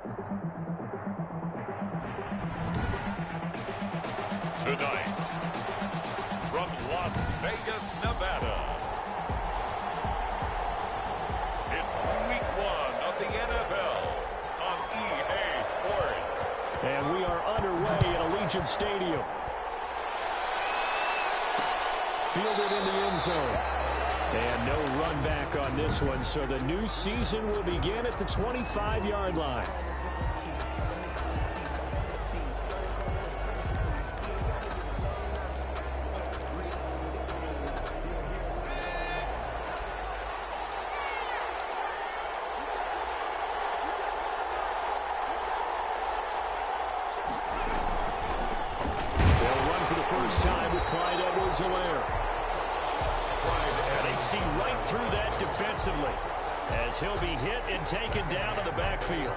Tonight, from Las Vegas, Nevada, it's Week 1 of the NFL on EA Sports. And we are underway at Allegiant Stadium. Fielded in the end zone. And no run back on this one, so the new season will begin at the 25-yard line. As he'll be hit and taken down in the backfield.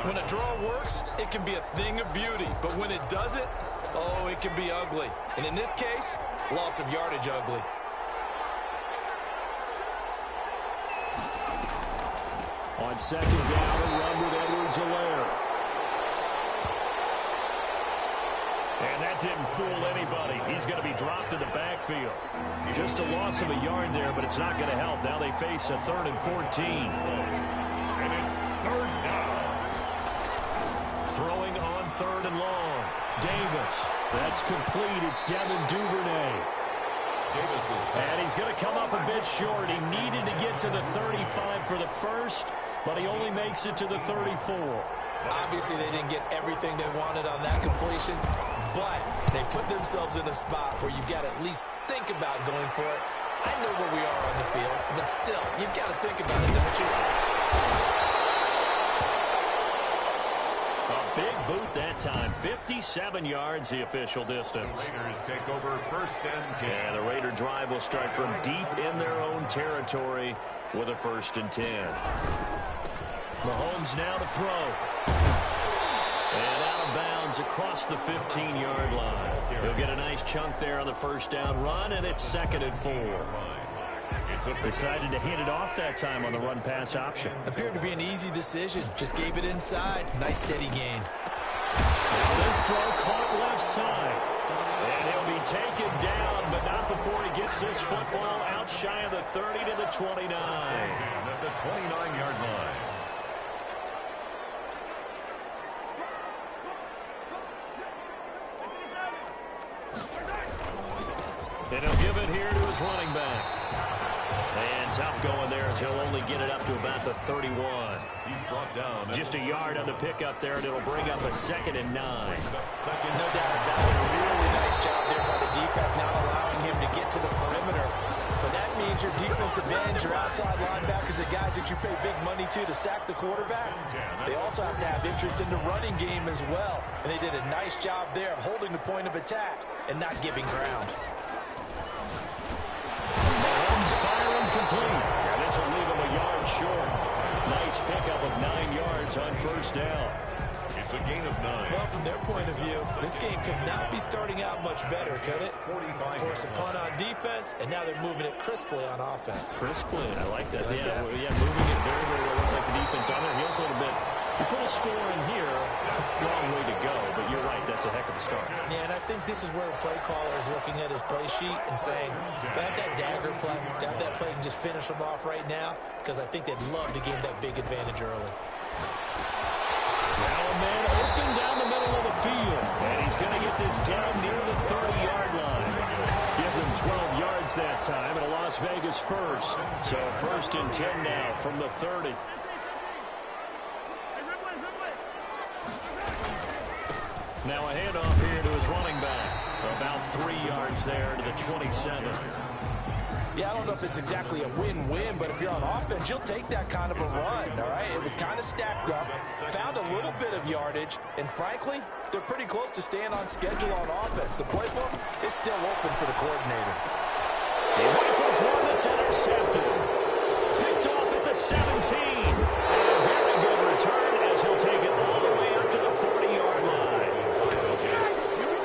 When a draw works, it can be a thing of beauty. But when it doesn't, oh, it can be ugly. And in this case, loss of yardage ugly. On second down, a run with Edwards-Helaire. And that didn't fool anybody. He's going to be dropped in the backfield. Just a loss of a yard there, but it's not going to help. Now they face a 3rd and 14. And it's 3rd down. Throwing on 3rd and long. Davis. That's complete. It's Devin Duvernay. And he's going to come up a bit short. He needed to get to the 35 for the first, but he only makes it to the 34. Obviously, they didn't get everything they wanted on that completion, but they put themselves in a spot where you've got to at least think about going for it. I know where we are on the field, but still, you've got to think about it, don't you? A big boot that time. 57 yards, the official distance. The Raiders take over 1st and 10. And the Raider drive will start from deep in their own territory with a 1st and 10. Mahomes now to throw. And out of bounds across the 15-yard line. He'll get a nice chunk there on the 1st down run, and it's 2nd and 4. Decided to hand it off that time on the run-pass option. Appeared to be an easy decision. Just gave it inside. Nice steady gain. Now this throw caught left side. And he'll be taken down, but not before he gets this football out shy of the 30 to the 29. At the 29-yard line. And he'll give it here to his running back. And tough going there as he'll only get it up to about the 31. He's brought down. Just a yard on the pickup there, and it'll bring up a 2nd and 9. No doubt about it. A really nice job there by the defense, not allowing him to get to the perimeter. But that means your defensive ends, your outside linebackers, the guys that you pay big money to sack the quarterback, they also have to have interest in the running game as well. And they did a nice job there of holding the point of attack and not giving ground. Mahomes firing complete. And this will leave him a yard short. Nice pickup of 9 yards on 1st down. It's a gain of 9. Well, from their point of view, this game could not be starting out much better, could it? Force a punt on defense, and now they're moving it crisply on offense. Crisply, I like that. Yeah, moving it very, very well. Looks like the defense on their heels a little bit. You put a score in here, long way to go, but you're right, that's a heck of a start. Yeah, and I think this is where the play caller is looking at his play sheet and saying, to have that dagger play, to have that play and just finish them off right now, because I think they'd love to gain that big advantage early. Now a man open down the middle of the field, and he's going to get this down near the 30-yard line. Give them 12 yards that time, and a Las Vegas first. So 1st and 10 now from the 30. Now a handoff here to his running back. About 3 yards there to the 27. Yeah, I don't know if it's exactly a win-win, but if you're on offense, you'll take that kind of a run, all right? It was kind of stacked up, found a little bit of yardage, and frankly, they're pretty close to staying on schedule on offense. The playbook is still open for the coordinator. He rifles one that's intercepted. Picked off at the 17. And a very good return as he'll take it all the way up to the 40-yard line.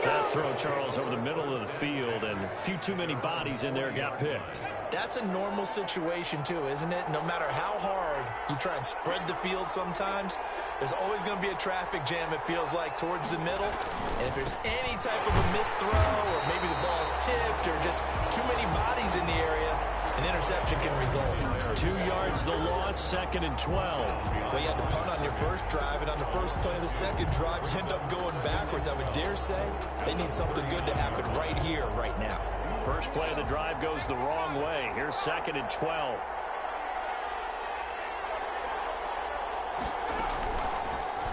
That throw Charles, over the middle of the field, and a few too many bodies in there got picked. That's a normal situation, too, isn't it? No matter how hard you try and spread the field sometimes, there's always going to be a traffic jam, it feels like, towards the middle. And if there's any type of a missed throw, or maybe the ball's tipped, or just too many bodies in the area, an interception can result. 2 yards the loss, 2nd and 12. Well, you had to punt on your first drive, and on the first play of the second drive, you end up going backwards. I would dare say they need something good to happen right here, right now. First play of the drive goes the wrong way. Here's 2nd and 12.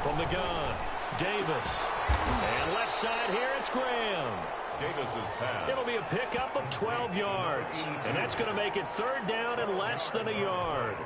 From the gun, Davis. And left side here, it's Graham. Davis's pass. It'll be a pickup of 12 yards. And that's going to make it 3rd down and less than a yard.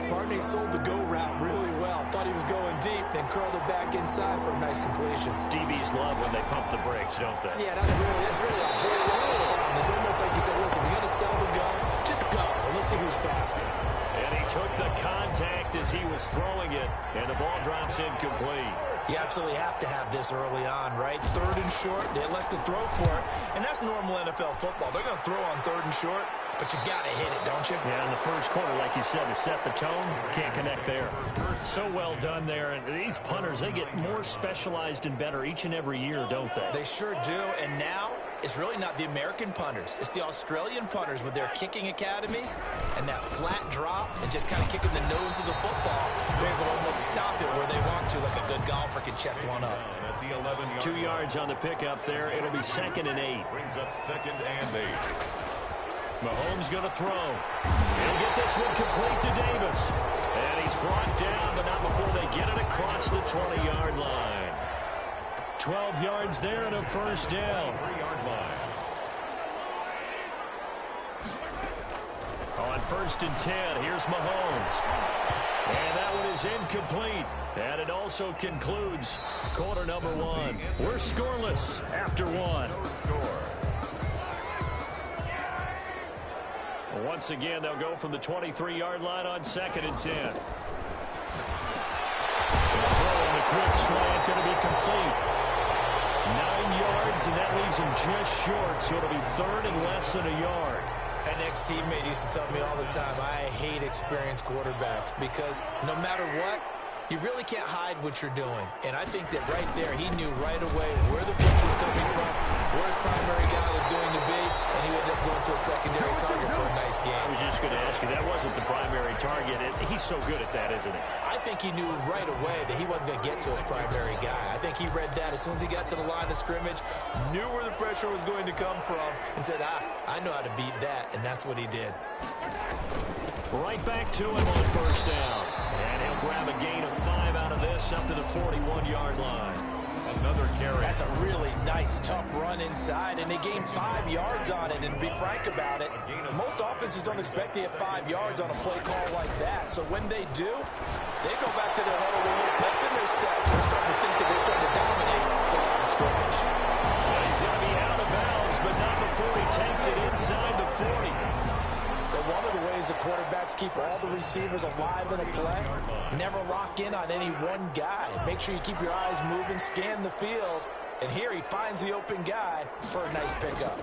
Barney sold the go route really well. Thought he was going deep, then curled it back inside for a nice completion. DBs love when they pump the brakes, don't they? Yeah, that's really a whole lot. It's almost like you said, listen, we got to sell the go. Just go, and let's see who's faster. And he took the contact as he was throwing it, and the ball drops incomplete. You absolutely have to have this early on, right? 3rd and short, they elect to throw for it, and that's normal NFL football. They're going to throw on 3rd and short, but you got to hit it, don't you? Yeah, in the first quarter, like you said, to set the tone, can't connect there. So well done there, and these punters, they get more specialized and better each and every year, don't they? They sure do, and now it's really not the American punters. It's the Australian punters with their kicking academies and that flat drop and just kind of kicking the nose of the football. They're able to almost stop it where they want to, like a good golfer can check one up. 2 yards on the pickup there. It'll be 2nd and 8. Brings up 2nd and 8. Mahomes going to throw. He'll get this one complete to Davis. And he's brought down, but not before they get it across the 20-yard line. 12 yards there and a 1st down. 3-yard line. On 1st and 10, here's Mahomes. And that one is incomplete. And it also concludes quarter number 1. We're scoreless after 1. No score. Once again, they'll go from the 23-yard line on 2nd and 10. The throw on the quick slant going to be complete. 9 yards, and that leaves him just short, so it'll be 3rd and less than a yard. An ex-teammate used to tell me all the time, I hate experienced quarterbacks because no matter what, you really can't hide what you're doing. And I think that right there, he knew right away where the pitch was coming from, where his primary guy was going to be, and he ended up going to a secondary target for a nice game. I was just going to ask you, that wasn't the primary target. He's so good at that, isn't he? I think he knew right away that he wasn't going to get to his primary guy. I think he read that as soon as he got to the line of scrimmage, knew where the pressure was going to come from, and said, I know how to beat that, and that's what he did. Right back to him on 1st down. And he'll grab a gain of 5 out of this up to the 41-yard line. Another carry. That's a really nice, tough run inside, and they gained 5 yards on it. And to be frank about it, most offenses don't expect to get 5 yards on a play call like that. So when they do, they go back to their huddle with a little pep in their steps. They're starting to think that they're starting to dominate the line of scrimmage. Well, he's going to be out of bounds, but not before he takes it inside the 40. But one of the ways the quarterbacks keep all the receivers alive in a play, never lock in on any one guy. Make sure you keep your eyes moving, scan the field, and here he finds the open guy for a nice pickup.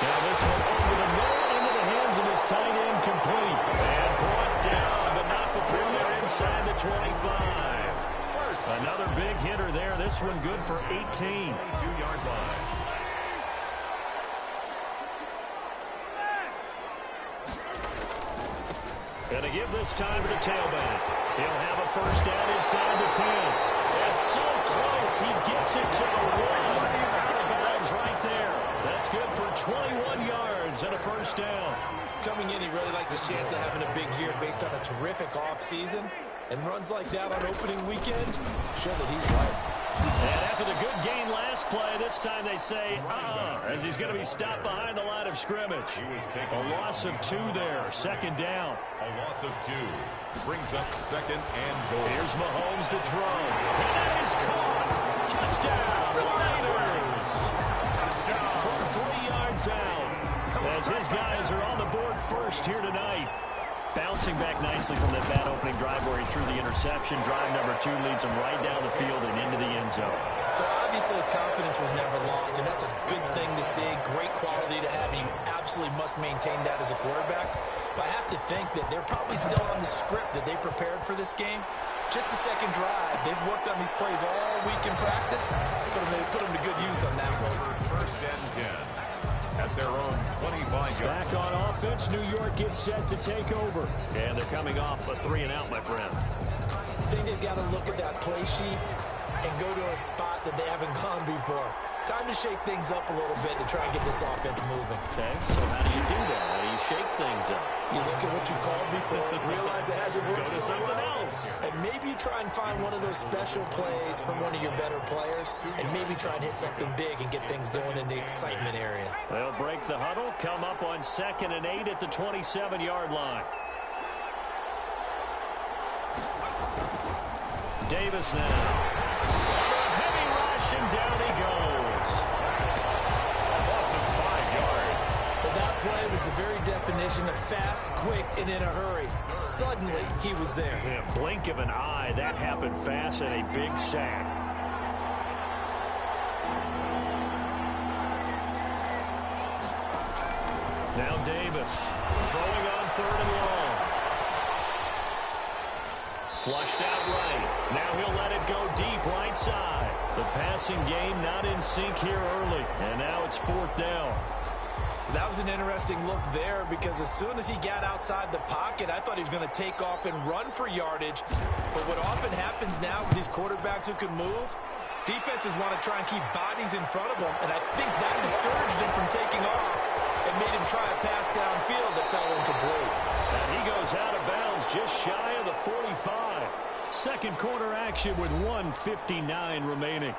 Now this one over the middle into the hands of his tight end complete. And brought down, but not before they're inside the 25. Another big hitter there. This one good for 18. 22-yard line. And to give this time to the tailback. He'll have a 1st down inside the 10. It's so close. He gets it to the 1. Out of bounds right there. That's good for 21 yards and a 1st down. Coming in, he really liked his chance of having a big year based on a terrific offseason. And runs like that on opening weekend show that he's right. And after the good gain last play, this time they say, as he's going to be stopped behind the line of scrimmage. A loss of 2 there, 2nd down. A loss of 2. Brings up 2nd and goal. Here's Mahomes to throw. And that is caught. Touchdown, Raiders. From 3 yards out. As his guys are on the board first here tonight. Bouncing back nicely from that bad opening drive where he threw the interception. Drive number 2 leads him right down the field and into the end zone. So obviously his confidence was never lost, and that's a good thing to see. Great quality to have, and you absolutely must maintain that as a quarterback. But I have to think that they're probably still on the script that they prepared for this game. Just the second drive. They've worked on these plays all week in practice. Put them to good use on that one. First and 10 at their own 25 yard. Back on offense, New York gets set to take over. And they're coming off a 3-and-out, my friend. I think they've got to look at that play sheet and go to a spot that they haven't gone before. Time to shake things up a little bit to try and get this offense moving. Okay, so how do you do that? How do you shake things up? You look at what you called before, realize it hasn't worked Go to so something well, else. and maybe try and find one of those special plays from one of your better players, and maybe try and hit something big and get things going in the excitement area. They'll break the huddle, come up on 2nd and 8 at the 27-yard line. Davis now. Heavy rush, and down he goes. Loss of 5 yards. But that play was the very definition of fast, quick, and in a hurry. Suddenly, he was there. In a blink of an eye, that happened fast, and a big sack. Now Davis throwing on 3rd and long. Flushed out right. Now he'll let it go deep right side. The passing game not in sync here early. And now it's 4th down. That was an interesting look there because as soon as he got outside the pocket, I thought he was going to take off and run for yardage. But what often happens now with these quarterbacks who can move, defenses want to try and keep bodies in front of them. And I think that discouraged him from taking off and made him try a pass downfield that fell incomplete. And he goes out of bounds just shy of the 45. Second quarter action with 1:59 remaining.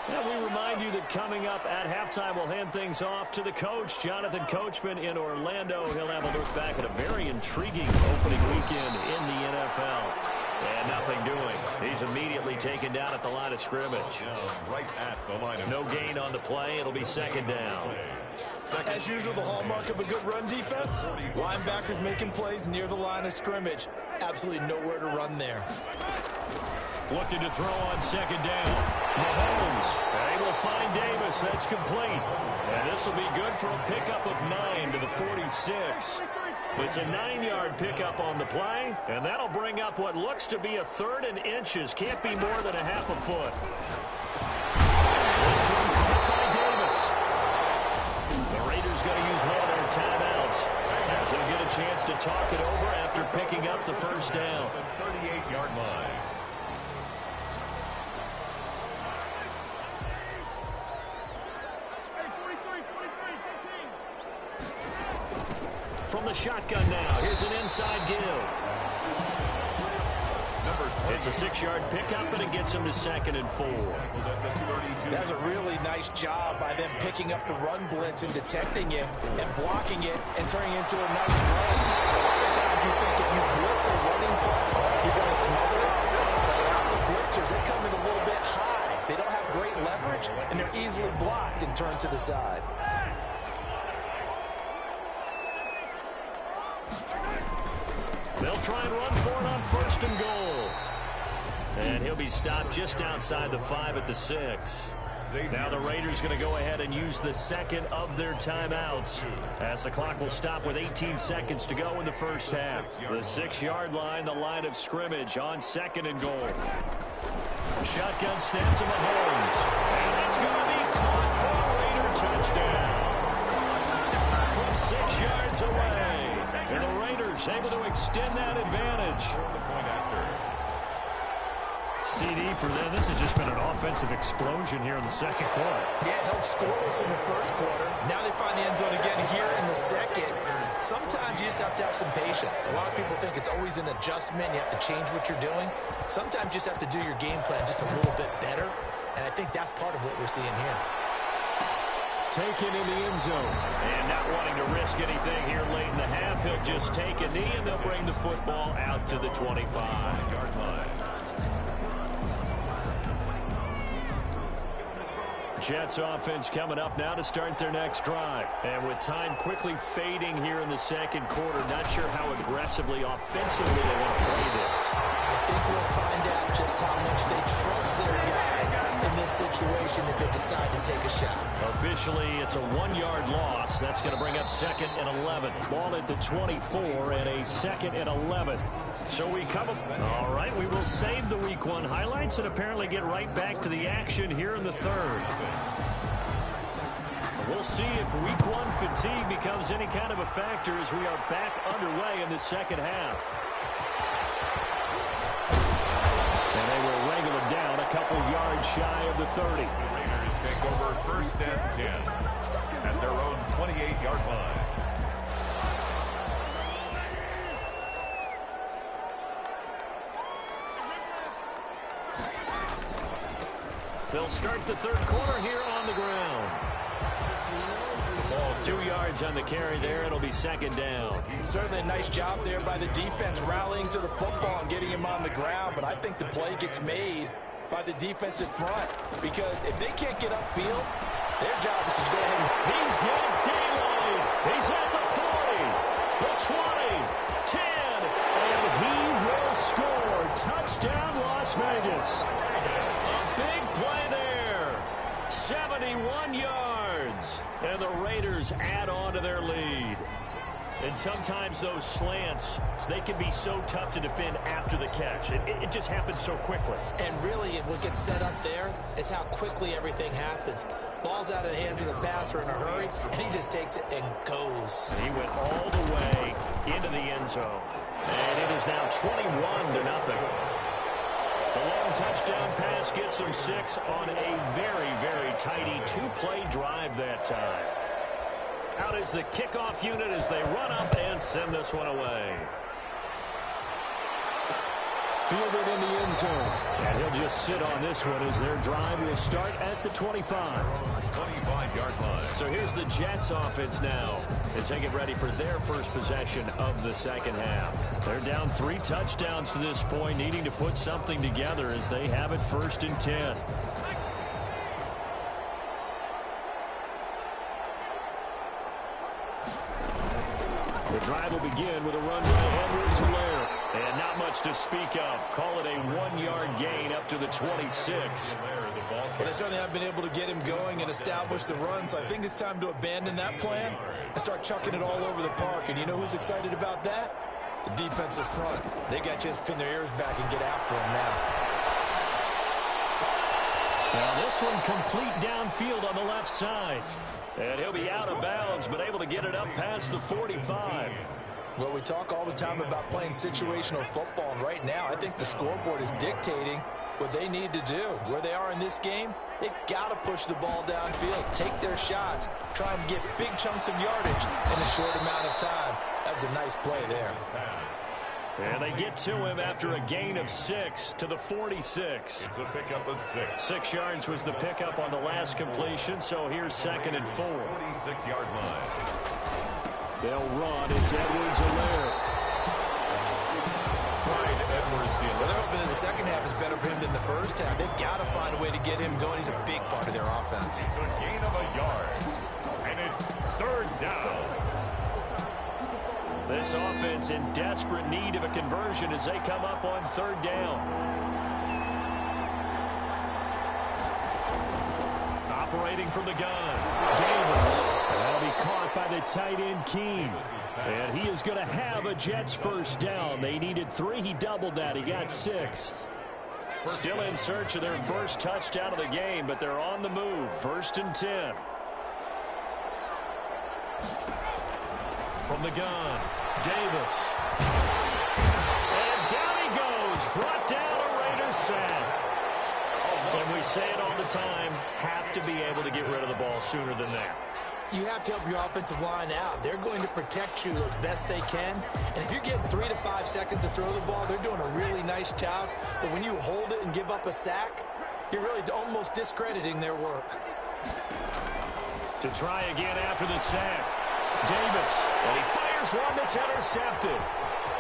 And we remind you that coming up at halftime, we'll hand things off to the coach, Jonathan Coachman in Orlando. He'll have a look back at a very intriguing opening weekend in the NFL. And nothing doing. He's immediately taken down at the line of scrimmage. Right at the line of No gain on the play. It'll be 2nd down. As usual, the hallmark of a good run defense, linebackers making plays near the line of scrimmage. Absolutely nowhere to run there. Looking to throw on 2nd down. Mahomes able to find Davis. That's complete. And this will be good for a pickup of 9 to the 46. It's a 9-yard pickup on the play, and that'll bring up what looks to be a 3rd and inches. Can't be more than a half a foot. This one caught by Davis. The Raiders going to use one of their timeouts as they'll get a chance to talk it over after picking up the 1st down. the 38-yard line. From the shotgun now, here's an inside give. It's a 6-yard pickup, and it gets him to 2nd and 4. That's a really nice job by them picking up the run blitz and detecting it and blocking it and turning it into a nice run. A lot of times you think if you blitz a running play, you're going to smother it. But a lot of the blitzers, they come in a little bit high. They don't have great leverage, and they're easily blocked and turned to the side. They'll try and run for it on 1st and goal. And he'll be stopped just outside the 5 at the 6. Now the Raiders going to go ahead and use the 2nd of their timeouts as the clock will stop with 18 seconds to go in the 1st half. The 6-yard line, the line of scrimmage on 2nd and goal. Shotgun snap to Mahomes. And that's going to be caught for a Raider touchdown. From 6 yards away. And the Raiders able to extend that advantage. CD for them. This has just been an offensive explosion here in the 2nd quarter. Yeah, held scoreless in the 1st quarter. Now they find the end zone again here in the 2nd. Sometimes you just have to have some patience. A lot of people think it's always an adjustment. You have to change what you're doing. Sometimes you just have to do your game plan just a little bit better. And I think that's part of what we're seeing here. Taken in the end zone. And not wanting to risk anything here late in the half, he'll just take a knee, and they'll bring the football out to the 25-yard line. Jets offense coming up now to start their next drive. And with time quickly fading here in the second quarter, not sure how aggressively, offensively they want to play this. I think we'll find out just how much they trust their guys in this situation if they decide to take a shot. Officially, it's a 1-yard loss. That's going to bring up 2nd and 11. Ball at the 24 and a 2nd and 11. So we come up. All right, we will save the Week 1 highlights and apparently get right back to the action here in the third. We'll see if Week 1 fatigue becomes any kind of a factor as we are back underway in the second half. And they will wrangle it down a couple yards shy of the 30. The Raiders take over 1st and 10 at their own 28-yard line. They'll start the third quarter here on the ground. 2 yards on the carry there. It'll be 2nd down. Certainly a nice job there by the defense rallying to the football and getting him on the ground. But I think the play gets made by the defensive front. Because if they can't get upfield, their job is to go ahead and... He's got daylight. He's at the 40, the 20, 10, and he will score. Touchdown, Las Vegas. Big play there. 71 yards. And the Raiders add on to their lead. And sometimes those slants, they can be so tough to defend after the catch. It just happens so quickly. And really, what gets set up there is how quickly everything happens. Ball's out of the hands of the passer in a hurry, and he just takes it and goes. He went all the way into the end zone. And it is now 21-0. The long touchdown pass gets them 6 on a very, very tidy 2-play drive that time. Out is the kickoff unit as they run up and send this one away. Fielded in the end zone. And he'll just sit on this one as their drive will start at the 25. 25-yard line. So here's the Jets offense now as they get ready for their first possession of the second half. They're down 3 touchdowns to this point, needing to put something together as they have it 1st and 10. The drive will begin with a run by Edwards-Helaire. And not much to speak of. Call it a 1-yard gain up to the 26. Well, they certainly haven't been able to get him going and establish the run, so I think it's time to abandon that plan and start chucking it all over the park. And you know who's excited about that? The defensive front. They got just pin their ears back and get after him now. Now this one complete downfield on the left side. And he'll be out of bounds, but able to get it up past the 45. Well, we talk all the time about playing situational football, and right now I think the scoreboard is dictating what they need to do. Where they are in this game, they've got to push the ball downfield, take their shots, try and get big chunks of yardage in a short amount of time. That was a nice play there. And they get to him after a gain of 6 to the 46. It's a pickup of 6. 6 yards was the pickup on the last completion, so here's 2nd and 4. 46-yard line. They'll run. It's Edwards-Helaire. Well, they're hoping that the second half is better for him than the first half. They've got to find a way to get him going. He's a big part of their offense. It's a gain of a yard. And it's 3rd down. This offense in desperate need of a conversion as they come up on 3rd down. Operating from the gun, Davis. That'll be caught by the tight end, Keene. And he is going to have a Jets first down. They needed 3. He doubled that. He got 6. Still in search of their first touchdown of the game, but they're on the move. 1st and 10. From the gun, Davis. And down he goes. Brought down a Raiders sack. And we say it all the time, have to be able to get rid of the ball sooner than that. You have to help your offensive line out. They're going to protect you as best they can. And if you're getting 3 to 5 seconds to throw the ball, they're doing a really nice job. But when you hold it and give up a sack, you're really almost discrediting their work. To try again after the sack, Davis. And he fires one that's intercepted.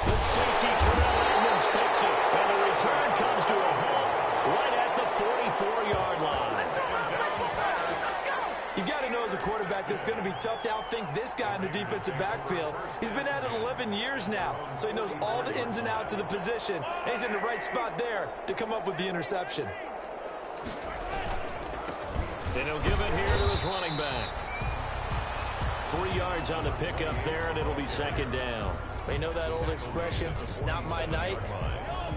The safety Terrell Edmonds picks it. And the return comes to a halt right at the 44-yard line. have to outthink this guy in the defensive backfield. He's been at it 11 years now, so he knows all the ins and outs of the position, and he's in the right spot there to come up with the interception. And he'll give it here to his running back. 3 yards on the pickup there, and it'll be second down. They know that old expression, it's not my night.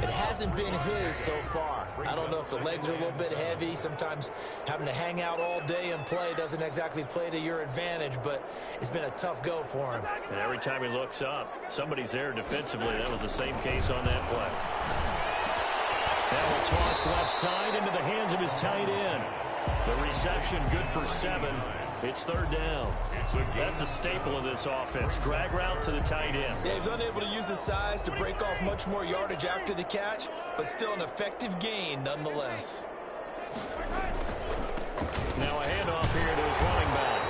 It hasn't been his so far. I don't know if the legs are a little bit heavy. Sometimes having to hang out all day and play doesn't exactly play to your advantage, but it's been a tough go for him. And every time he looks up, somebody's there defensively. That was the same case on that play. Now a toss left side into the hands of his tight end. The reception good for 7. It's third down. That's a staple of this offense. Drag route to the tight end. Yeah, he was unable to use his size to break off much more yardage after the catch, but still an effective gain nonetheless. Now a handoff here to his running back.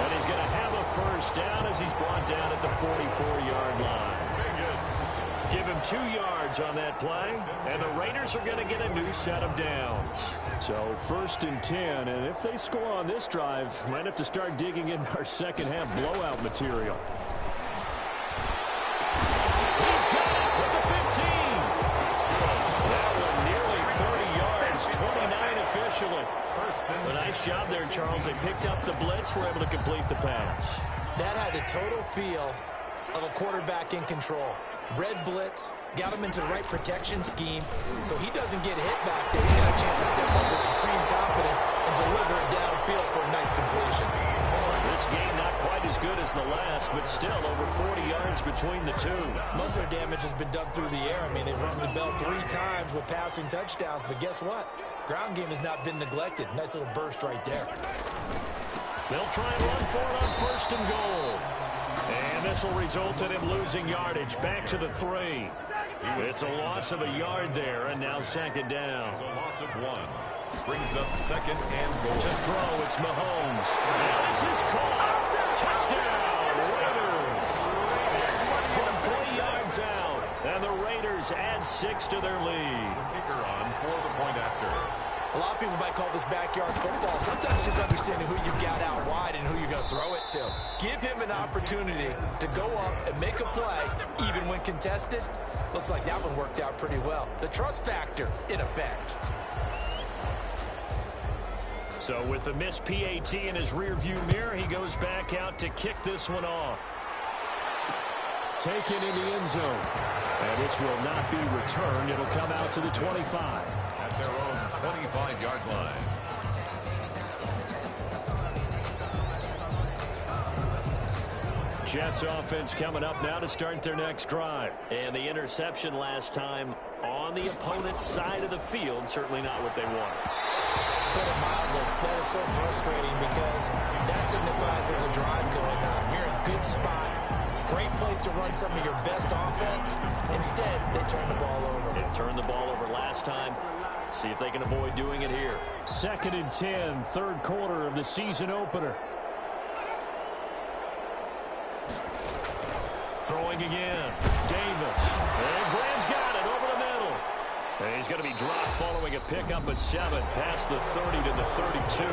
And he's going to have a first down as he's brought down at the 44-yard line. Give him 2 yards on that play, and the Raiders are going to get a new set of downs. So 1st and 10, and if they score on this drive, might have to start digging in our second-half blowout material. He's got it with the 15. That one nearly 30 yards, 29 officially. A nice job there, Charles. They picked up the blitz, were able to complete the pass. That had the total feel of a quarterback in control. Red blitz, got him into the right protection scheme, so he doesn't get hit back there. He's got a chance to step up with supreme confidence and deliver it downfield for a nice completion. This game not quite as good as the last, but still over 40 yards between the two. Most of their damage has been done through the air. I mean, they've rung the bell 3 times with passing touchdowns, but guess what? Ground game has not been neglected. Nice little burst right there. They'll try and run for it on 1st and goal. And this will result in him losing yardage back to the 3. It's a loss of a yard there, and now second down. It's a loss of 1. Brings up 2nd and goal. To throw, it's Mahomes. Now this is caught. Touchdown, Raiders. From 3 yards out, and the Raiders add 6 to their lead. Kicker on for the point after. A lot of people might call this backyard football. Sometimes just understanding who you've got out wide and who you're going to throw it to. Give him an opportunity to go up and make a play, even when contested. Looks like that one worked out pretty well. The trust factor, in effect. So with the missed PAT in his rearview mirror, he goes back out to kick this one off. Taken in the end zone. And this will not be returned. It'll come out to the 25. At their own 25-yard line. Jets offense coming up now to start their next drive. And the interception last time on the opponent's side of the field, certainly not what they wanted. Put it mildly, that is so frustrating because that signifies there's a drive going on. You're in a good spot. Great place to run some of your best offense. Instead, they turn the ball over. They turned the ball over last time. See if they can avoid doing it here. 2nd and 10, 3rd quarter of the season opener. Throwing again. Davis. And Graham's got it over the middle. And he's going to be dropped following a pickup of 7 past the 30 to the 32.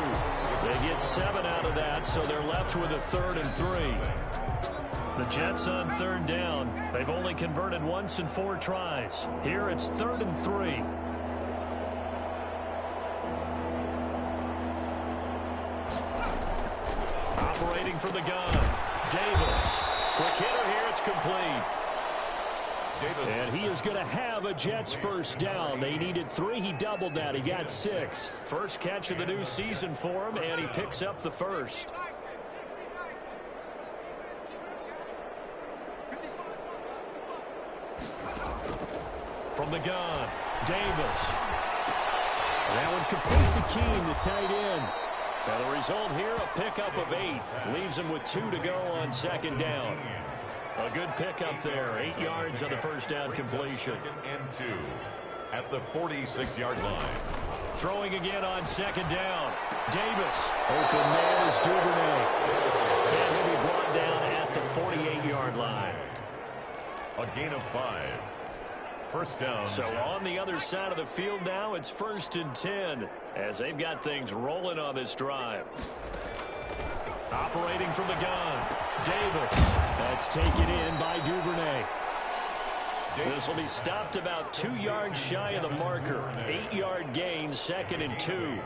They get 7 out of that, so they're left with a 3rd and 3. The Jets on 3rd down. They've only converted once in 4 tries. Here it's 3rd and 3. Operating from the gun. Davis. Quick hitter here. It's complete. Davis. And he is going to have a Jets first down. They needed 3. He doubled that. He got 6. First catch of the new season for him, and he picks up the first. From the gun, Davis. That one complete to Keene, the tight end. And the result here, a pickup of 8. Leaves him with 2 to go on 2nd down. A good pickup there. 8 yards on the first down completion. 2nd and 2 at the 46-yard line. Throwing again on 2nd down. Davis. Open man is Duvernay. And he'll be brought down at the 48-yard line. A gain of 5. First down. So on the other side of the field now, it's 1st and 10 as they've got things rolling on this drive. Operating from the gun, Davis. That's taken in by Duvernay. This will be stopped about 2 yards shy of the marker. 8-yard gain, 2nd and 2.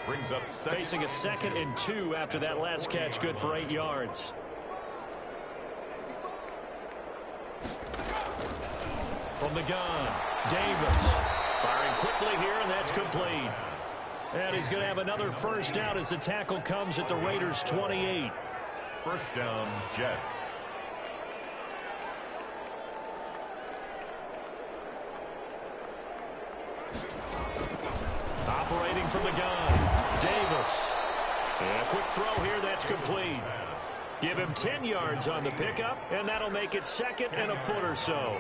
Brings up facing a 2nd and 2 after that last catch, good for 8 yards. From the gun, Davis. Firing quickly here, and that's complete. And he's going to have another first down as the tackle comes at the Raiders' 28. First down, Jets. Operating from the gun, Davis. And a quick throw here, that's complete. Give him 10 yards on the pickup, and that'll make it 2nd and a foot or so.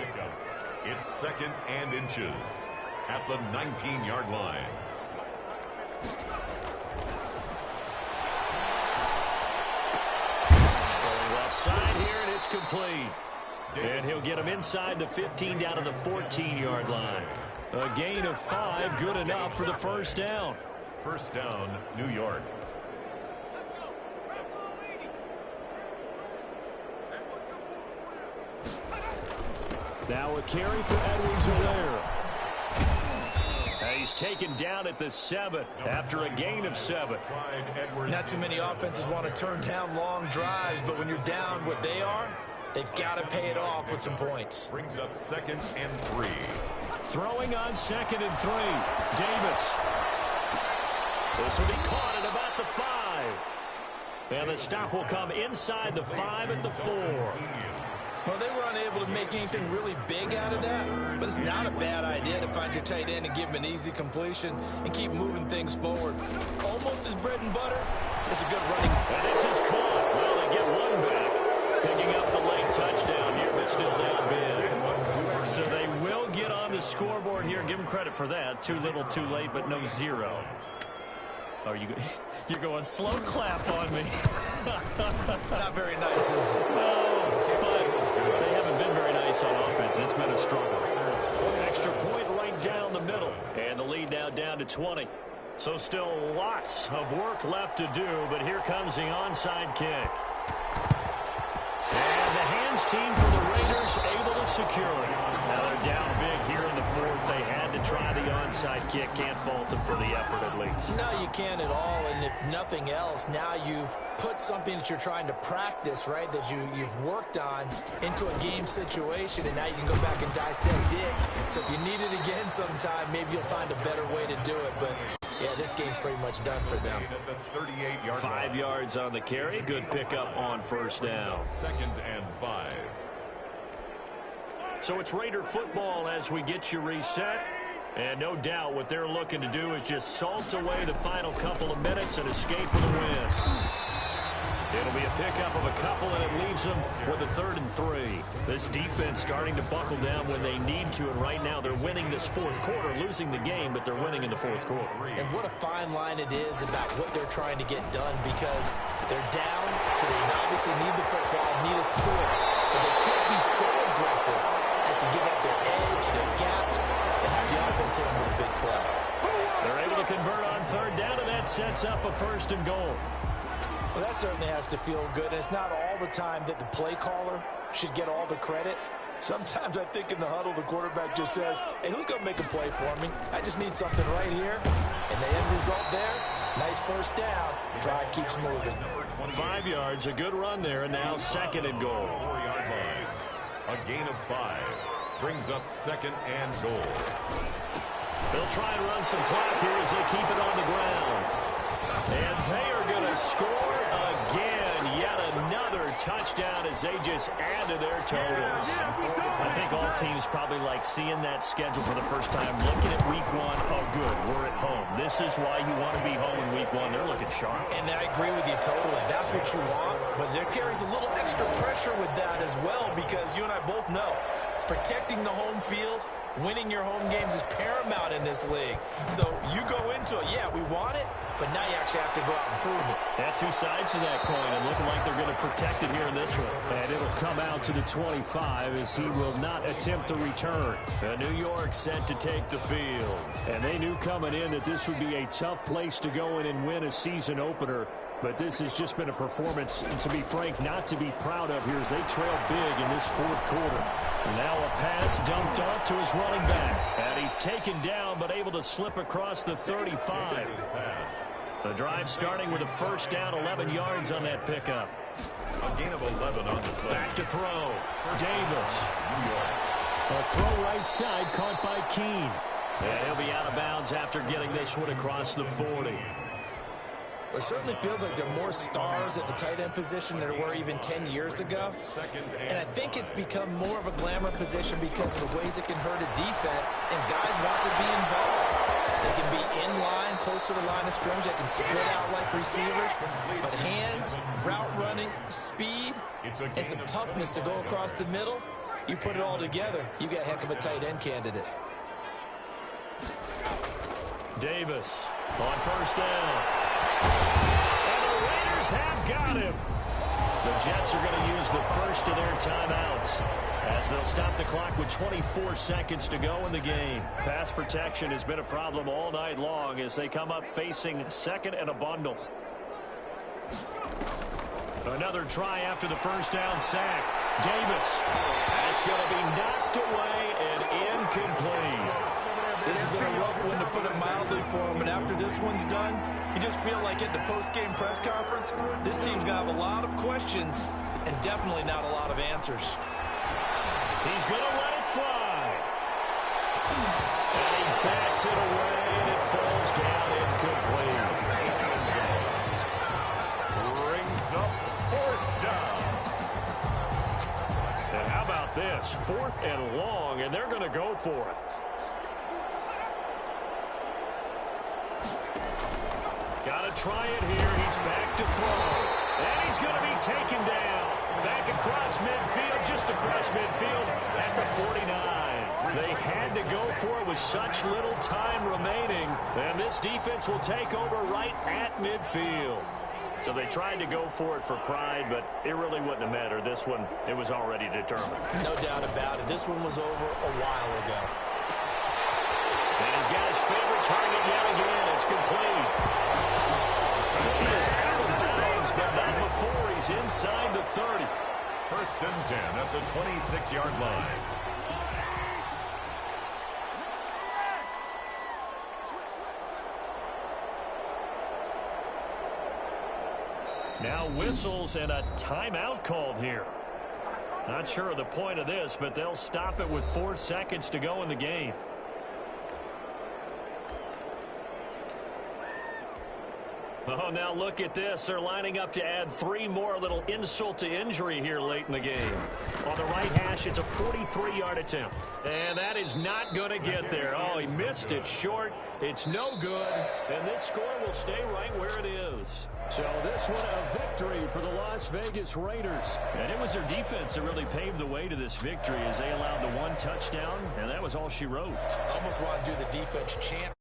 It's 2nd and inches at the 19-yard line. Throwing left side here, and it's complete. And he'll get him inside the 15 down to the 14-yard line. A gain of 5, good enough for the first down. First down, New York. Now a carry for Edwards-Helaire. He's taken down at the 7 after a gain of 7. Not too many offenses want to turn down long drives, but when you're down what they are, they've got to pay it off with some points. Brings up 2nd and 3. Throwing on 2nd and 3. Davis. This will be caught at about the 5. And the stop will come inside the 5 at the 4. Well, they were unable to make anything really big out of that, but it's not a bad idea to find your tight end and give him an easy completion and keep moving things forward. Almost his bread and butter. It's a good running. And this is caught. Well, they get one back. Picking up the late touchdown here, but still down big. So they will get on the scoreboard here. Give them credit for that. Too little, too late, but no 0. Oh, you're going slow clap on me. Not very nice, is it? No, but they haven't been very nice on offense. It's been a struggle. Extra point right down the middle. And the lead now down to 20. So still lots of work left to do, but here comes the onside kick. And the hands team for the Raiders able to secure it. Now they're down big here in the 4th. They had to try the onside kick. Can't fault them for the effort at least. No, you can't at all. And if nothing else, now you've put something that you're trying to practice, right, that you've worked on into a game situation, and now you can go back and dissect it. So if you need it again sometime, maybe you'll find a better way to do it. But yeah, this game's pretty much done for them. 5 yards on the carry. Good pickup on first down. 2nd and 5. So it's Raider football as we get you reset. And no doubt what they're looking to do is just salt away the final couple of minutes and escape with a win. It'll be a pickup of a couple, and it leaves them with a 3rd and 3. This defense starting to buckle down when they need to, and right now they're winning this 4th quarter, losing the game, but they're winning in the 4th quarter. And what a fine line it is about what they're trying to get done, because they're down, so they obviously need the football, need a score, but they can't be so aggressive as to give up their edge, their gaps, and have the offense hit them with a big play. They're able to convert on 3rd down, and that sets up a 1st and goal. Well, that certainly has to feel good. And it's not all the time that the play caller should get all the credit. Sometimes I think in the huddle, the quarterback just says, hey, who's going to make a play for me? I just need something right here. And the end result there, nice first down. Drive keeps moving. 5 yards, a good run there, and now 2nd and goal. 4-yard line. A gain of 5. Brings up 2nd and goal. They'll try and run some clock here as they keep it on the ground. And they are going to score again. Yet another touchdown as they just add to their totals. I think all teams probably like seeing that schedule for the first time, looking at week 1. Oh, good, we're at home. This is why you want to be home in week 1. They're looking sharp. And I agree with you totally. That's what you want. But there carries a little extra pressure with that as well, because you and I both know protecting the home field, winning your home games is paramount in this league. So you go into it, yeah, we want it, but now you actually have to go out and prove it. Yeah, 2 sides to that coin, and looking like they're going to protect it here in this one. And it'll come out to the 25 as he will not attempt to return. New York set to take the field. And they knew coming in that this would be a tough place to go in and win a season opener. But this has just been a performance, to be frank, not to be proud of here as they trail big in this fourth quarter. And now a pass dumped off to his running back. And he's taken down but able to slip across the 35. The drive starting with a first down, 11 yards on that pickup. A gain of 11 on the play. Back to throw. Davis. A throw right side caught by Keene. And he'll be out of bounds after getting this one across the 40. It certainly feels like there are more stars at the tight end position than there were even 10 years ago. And I think it's become more of a glamour position because of the ways it can hurt a defense, and guys want to be involved. They can be in line, close to the line of scrimmage. They can split out like receivers. But hands, route running, speed, and some toughness to go across the middle, you put it all together, you got a heck of a tight end candidate. Davis on first down. And the Raiders have got him. The Jets are going to use the first of their timeouts as they'll stop the clock with 24 seconds to go in the game. Pass protection has been a problem all night long as they come up facing second and a bundle. Another try after the first down sack. Davis. That's going to be knocked away and incomplete. This has been a rough one, to put it mildly, for him. And after this one's done, you just feel like at the post-game press conference, this team's going to have a lot of questions and definitely not a lot of answers. He's going to let it fly. And he backs it away, and it falls down incomplete. Brings up fourth down. And how about this? 4th and long, and they're going to go for it. Got to try it here. He's back to throw. And he's going to be taken down. Back across midfield, just across midfield at the 49. They had to go for it with such little time remaining. And this defense will take over right at midfield. So they tried to go for it for pride, but it really wouldn't have mattered. This one, it was already determined. No doubt about it. This one was over a while ago. And he's got his favorite target yet again. It's complete. He is out of bounds, but not before he's inside the 30. First and 10 at the 26-yard line. Now whistles and a timeout called here. Not sure of the point of this, but they'll stop it with 4 seconds to go in the game. Oh, now look at this. They're lining up to add 3 more, a little insult to injury here late in the game. On the right hash, it's a 43-yard attempt. And that is not going to get there. Oh, he missed it short. It's no good. And this score will stay right where it is. So this one a victory for the Las Vegas Raiders. And it was their defense that really paved the way to this victory as they allowed the 1 touchdown. And that was all she wrote. Almost want to do the defense chant.